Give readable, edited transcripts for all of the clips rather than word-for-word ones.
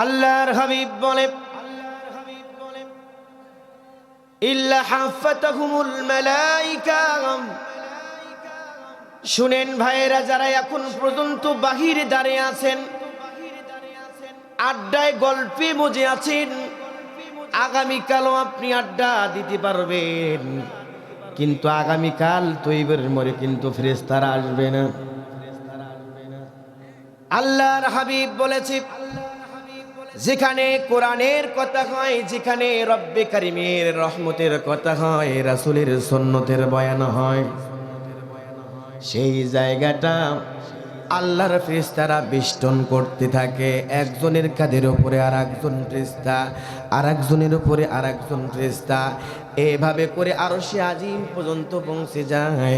আল্লাহর হাবিব বলেন ইল্লা হাফাতাহুমুল মালাইকা। শুনেন ভাইয়েরা, যারা এখন পর্যন্ত বাহিরে দাঁড়িয়ে আছেন, আড্ডায় গল্পে মজে আছেন, আগামীকালও আপনি আড্ডা দিতে পারবেন, কিন্তু আগামীকাল তৈবের মরে কিন্তু ফেরেশতারা আসবে না। আল্লাহর হাবিব বলেছে, যেখানে কোরআনের কথা হয়, যেখানে রব্বে কারিমের রহমতের কথা হয়, রাসূলের সুন্নতের বয়ান হয়, সেই জায়গাটা আল্লাহর ফেরেশতারা বেষ্টন করতে থাকে। একজনের কাঁধের উপরে আর একজন ফেরেশতা, আর একজনের উপরে আর একজন ফেরেশতা, এভাবে করে আরশে আজিম পর্যন্ত পৌঁছে যায়।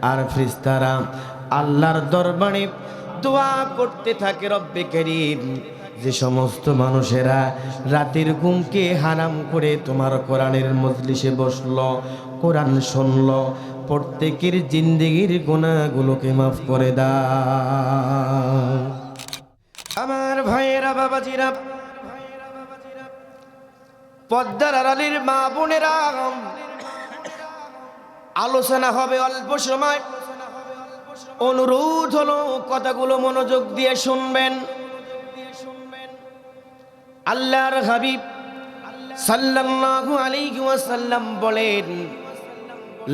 আর ফেরেশতারা আল্লাহর দরবারে দোয়া করতে থাকে, রব্বে কারীম, যে সমস্ত মানুষেরা রাতের ঘুমকে হারাম করে তোমার কোরআনের মজলিসে বসলো, কোরআন শুনলো, প্রত্যেকের জিন্দেগির গুনাহগুলোকে মাফ করে দাও। আমার ভাইয়েরা, বাবাজিরা, পদ্মার আড়ালের মা বোনেরা, আলোচনা হবে অল্প সময়। অনুরোধ হলো কথাগুলো মনোযোগ দিয়ে শুনবেন। আল্লাহর হাবিব সাল্লাল্লাহু আলাইহি ওয়াসাল্লাম বলেন,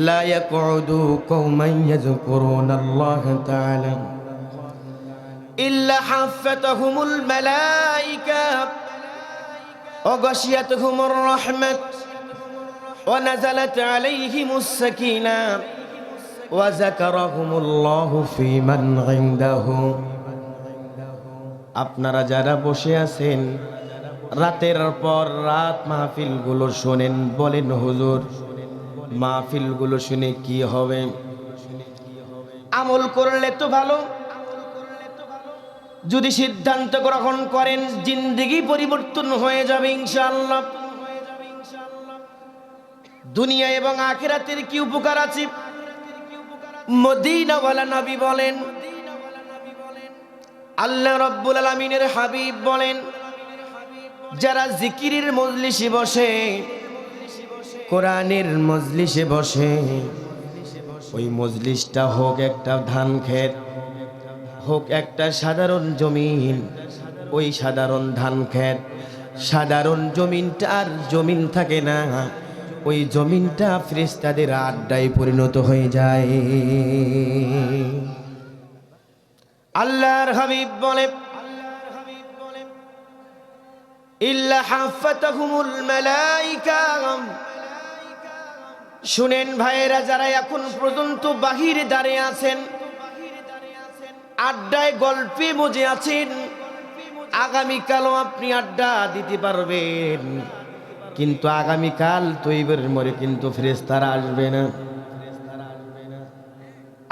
লা ইয়াকুদু কওমান ইয়াযকুরুনাল্লাহা তাআলা ইল্লা হাফাতাহুমুল মালাইকা ওয়া গাশিয়াতুহুমুর রাহমাত ওয়া নাযালাত আলাইহিমুস সাকিনাহ ওয়া যাকারাহুমুল্লাহু ফীমান ইনদাহু। আপনারা যারা বসে আছেন, রাতের পর রাত মাহফিলগুলো শোনেন, বলেন হুজুর মাহফিলগুলো শুনে কি হবে? আমল করলে তো ভালো, যদি সিদ্ধান্ত গ্রহণ করেন জিন্দেগি পরিবর্তন হয়ে যাবে ইনশাআল্লাহ। দুনিয়া এবং আখিরাতের কি উপকার আছে? মদিনাওয়ালা নবী বলেন, আল্লাহ রাব্বুল আলামিনের হাবিব বলেন, যারা জিকিরের মজলিসে বসে, কোরআনের মজলিসে বসে, ওই মজলিসটা হোক একটা ধান ক্ষেত, হোক একটা সাধারণ জমিন, ওই সাধারণ ধান ক্ষেত, সাধারণ জমিনটা আর জমিন থাকে না, ওই জমিনটা ফেরেশতাদের আড্ডায় পরিণত হয়ে যায়। আল্লাহর হাবিব বলে, ইল্লা হাফাতাহুমুল মালাইকা। শুনেন ভাইয়েরা, যারা এখন পর্যন্ত বাহিরে দাঁড়িয়ে আছেন, আড্ডায় গল্পে মজে আছেন, আগামীকালও আপনি আড্ডা দিতে পারবেন, কিন্তু আগামীকাল তৈবের মরে কিন্তু ফেরেশতারা আসবে না।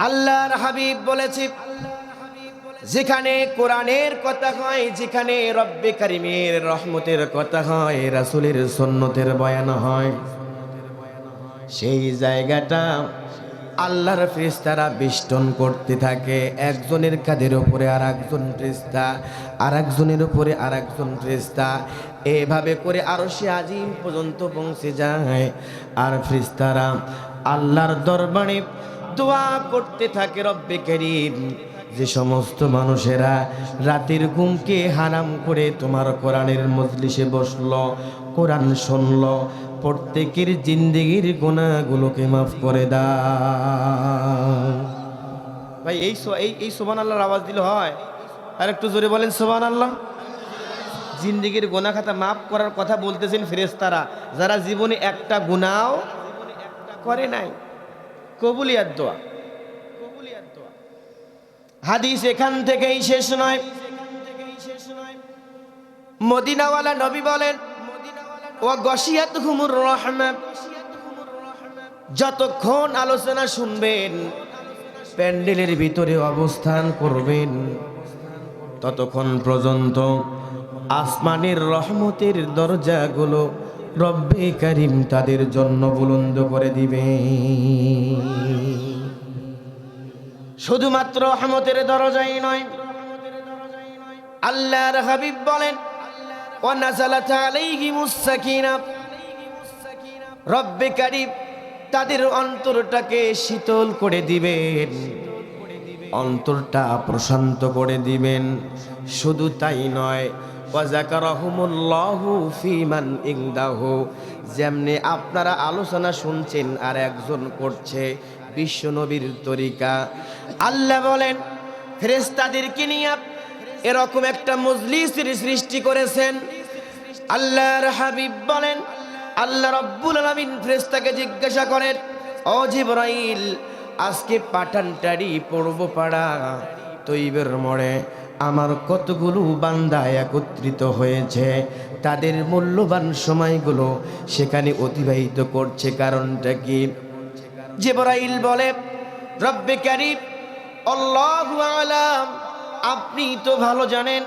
আল্লাহর হাবিব বলেছে, যেখানে কোরআনের কথা হয়, যেখানে রব্বে কারিমের রহমতের কথা হয়, রাসূলের সুন্নতের বয়ান হয়, সেই জায়গাটা আল্লাহর ফেরেশতারা বেষ্টন করতে থাকে। একজনের কাঁধের উপরে আর একজন ফেরেশতা, আর একজনের উপরে আর একজন ফেরেশতা, এভাবে করে আরশে আজিম পর্যন্ত পৌঁছে যায়। আর ফেরেশতারা আল্লাহর দরবারে দোয়া করতে থাকে, রব্বে কারীম, যে সমস্ত মানুষেরা রাতের ঘুমকে হারাম করে তোমার কোরআনের মজলিসে বসলো, কোরআন শুনলো, প্রত্যেকের জিন্দেগির গুনাহগুলোকে মাফ করে দাও। ভাই এই সুবহানাল্লাহর আওয়াজ দিলে হয়? আর একটু জোরে বলেন সুবহানাল্লাহ। জিন্দেগির গুনাহ খাতা মাফ করার কথা বলতেছেন ফেরেশতারা, যারা জীবনে একটা গুনাহ করে নাই। কবুলিয়াত দোয়া। হাদিস এখান থেকেই শেষ নয়। মদিনাওয়ালা নবী বলেন, ওয়া গাশিয়াতুহুমুর রাহমাত। যতক্ষণ আলোচনা শুনবেন, প্যান্ডেলের ভিতরে অবস্থান করবেন, ততক্ষণ পর্যন্ত আসমানের রহমতের দরজাগুলো রব্বে কারীম তাদের জন্য বুলন্দ করে দিবে। শুধুমাত্র রহমতের দরজাই নয়, আল্লাহর হাবিব বলেন, ওয়া নাযালাত আলাইহিমুস সাকিনাহ, রব্বে কারীম তাদের অন্তরটাকে শীতল করে দিবেন, অন্তরটা প্রশান্ত করে দিবেন। শুধু তাই নয়, ওয়া যাকারাহুমুল্লাহু ফীমান ইনদাহু, যেমনি আপনারা আলোচনা শুনছেন আর একজন করছে বিশ্বনবীর তরিকা, আল্লাহ বলেন ফেরেশতাদেরকে নিয়ে এরকম একটা মজলিসের সৃষ্টি করেছেন। আল্লাহর হাবিব বলেন, আল্লাহ রাব্বুল আলামিন ফেরেশতাকে জিজ্ঞাসা করেন, ও জিবরাইল, আজকে পাঠানটারি পড়ব পাড়া তৈবের মোড়ে আমার কতগুলো বান্দা একত্রিত হয়েছে, তাদের মূল্যবান সময়গুলো সেখানে অতিবাহিত করছে, কারণটা কি? জিবরাইল বলে, রব্বে কারীম আল্লাহু আলাম, আপনি তো ভালো জানেন।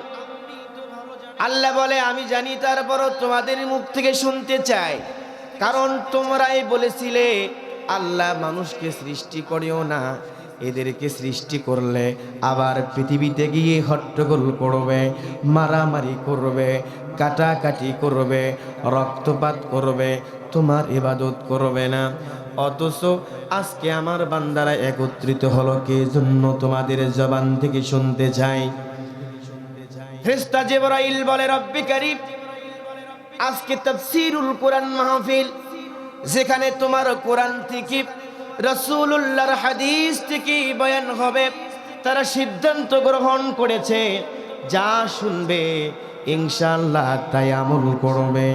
আল্লাহ বলে, আমি জানি, তারপরও তোমাদের মুখ থেকে শুনতে চাই, কারণ তোমরাই বলেছিলে আল্লাহ মানুষকে সৃষ্টি করিও না, এদেরকে সৃষ্টি করলে আবার পৃথিবীতে গিয়ে হট্টগোল করবে, মারামারি করবে, কাটাকাটি করবে, রক্তপাত করবে, তোমার ইবাদত করবে না। অথচ আজকে আমার বান্দারা একত্রিত হলো কে জন্য? তোমাদের জবান থেকে শুনতে চাই। ফেরেশতা জিবরাইল বলে, রব্বে কারীম, আজকে তাফসীরুল কোরআন মাহফিল, যেখানে তোমার কোরআন থেকে রাসূলুল্লাহর হাদিস থেকে বয়ান হবে, তারা সিদ্ধান্ত গ্রহণ করেছে যা শুনবে ইনশাআল্লাহ তাই আমল করবে,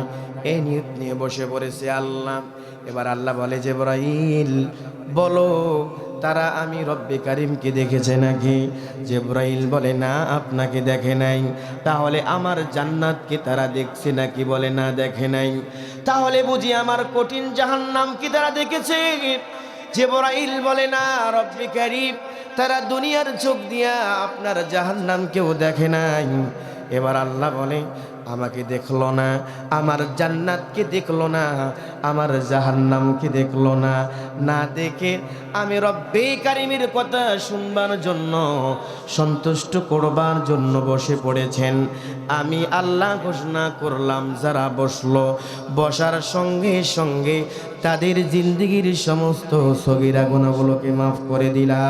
এই নিয়ত নিয়ে বসে পড়েছে আল্লাহ। এবার আল্লাহ বলে, জিবরাইল বলো, তারা আমি রব্বে কারিমকে দেখেছে নাকি? জিবরাইল বলে, না, আপনাকে দেখে নাই। তাহলে আমার জান্নাতকে তারা দেখছে নাকি? বলে, না, দেখে নাই। তাহলে বুঝি আমার কঠিন জাহান্নামকে তারা দেখেছে? জিবরাইল বলে, না রব্বে কারীম, তারা দুনিয়ার চোখ দিয়া আপনার জাহান্নামকেও দেখে নাই। এবার আল্লাহ বলে, আমাকে দেখলো না, আমার জান্নাতকে দেখলো না, আমার জাহান্নামকে দেখলো না, না দেখে আমি রব্বে কারিমের কথা শুনবার জন্য, সন্তুষ্ট করবার জন্য বসে পড়েছেন। আমি আল্লাহ ঘোষণা করলাম, যারা বসলো, বসার সঙ্গে সঙ্গে তাদের জিন্দেগির সমস্ত সগীরা গুনাহগুলোকে মাফ করে দিলাম।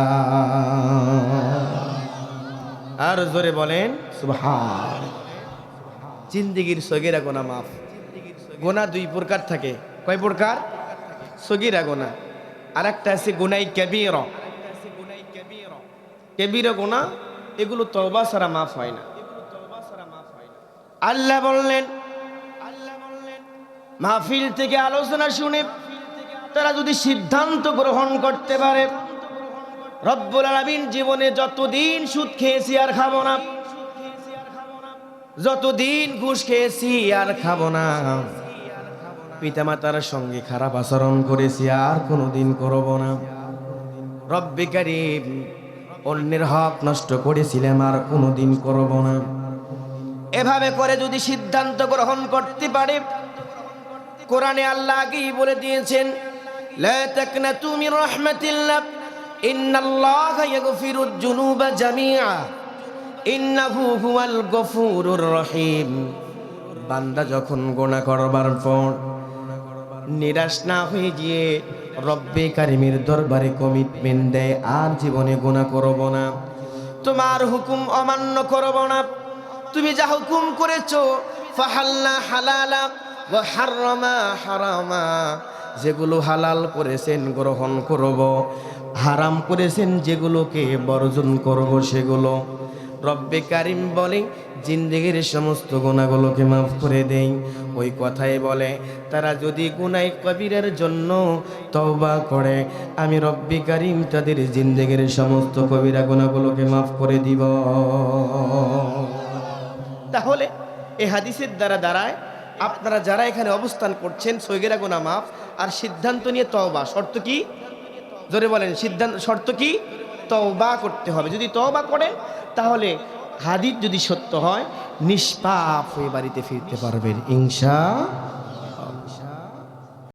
আর জোরে বলেন সুবহান। জিন্দেগির সগীরা গুনাহ মাফ। গুনাহ দুই প্রকার থাকে। কয় প্রকার? সগীরা গুনাহ, আর একটা আছে গুনাহ কাবীরা। কাবীরা গুনাহ এগুলো তওবা ছাড়া মাফ হয় না। আল্লাহ বললেন, মাহফিল থেকে আলোচনা শুনে তারা যদি সিদ্ধান্ত গ্রহণ করতে পারে, রব্বুল আলামিন জীবনে যতদিন সুদ খেয়েছি আর খাবো না, যতদিন ঘুষ খেয়েছি আর খাবো না, পিতামাতার সঙ্গে খারাপ আচরণ করেছি আর কোনোদিন করব না, রব্বে কারীম অন্যের হক নষ্ট করেছিলাম আর কোনোদিন করব না, এভাবে করে যদি সিদ্ধান্ত গ্রহণ করতে পারে, কোরআনে আল্লাহ আগেই বলে দিয়েছেন, লা তাকনাতু মির রাহমাতিল্লাহ ইন্নাল্লাহা ইয়াগফিরুয যুনুবা জামিআ ইন্নাহু হুয়াল গফুরুর রহিম। বান্দা যখন গুনাহ করবার পর নিরাশ না হয়ে গিয়ে রব্বে কারিমের দরবারে কমিটমেন্ট দেয়, আর জীবনে গুনাহ করব না, তোমার হুকুম অমান্য করব না, তুমি যা হুকুম করেছো ফাহাল্লা হালালা ওয়া হাররামা হারামা, যেগুলো হালাল করেছেন গ্রহণ করব, হারাম করেছেন যেগুলোকে বর্জন করব সেগুলো। রব্বে কারিম বলে জিন্দেগির সমস্ত গুনাহগুলোকে মাফ করে দেই। ওই কথাই বলে, তারা যদি গুনাহ কবিরের জন্য তওবা করে, আমি রব্বে কারিম তাদের জিন্দেগির সমস্ত কবিরা গুনাহগুলোকে মাফ করে দিব। তাহলে এই হাদিসের দ্বারা দাঁড়ায়, আপনারা যারা এখানে অবস্থান করছেন, সগীরা গুনাহ মাফ আর সিদ্ধান্ত নিয়ে তওবা। শর্ত কি? জোরে বলেন, সিদ্ধান্ত শর্ত কি? তওবা করতে হবে। যদি তওবা করেন, তাহলে হাদিস যদি সত্য হয়, নিষ্পাপ হয়ে বাড়িতে ফিরতে পারবেন ইনশাআল্লাহ।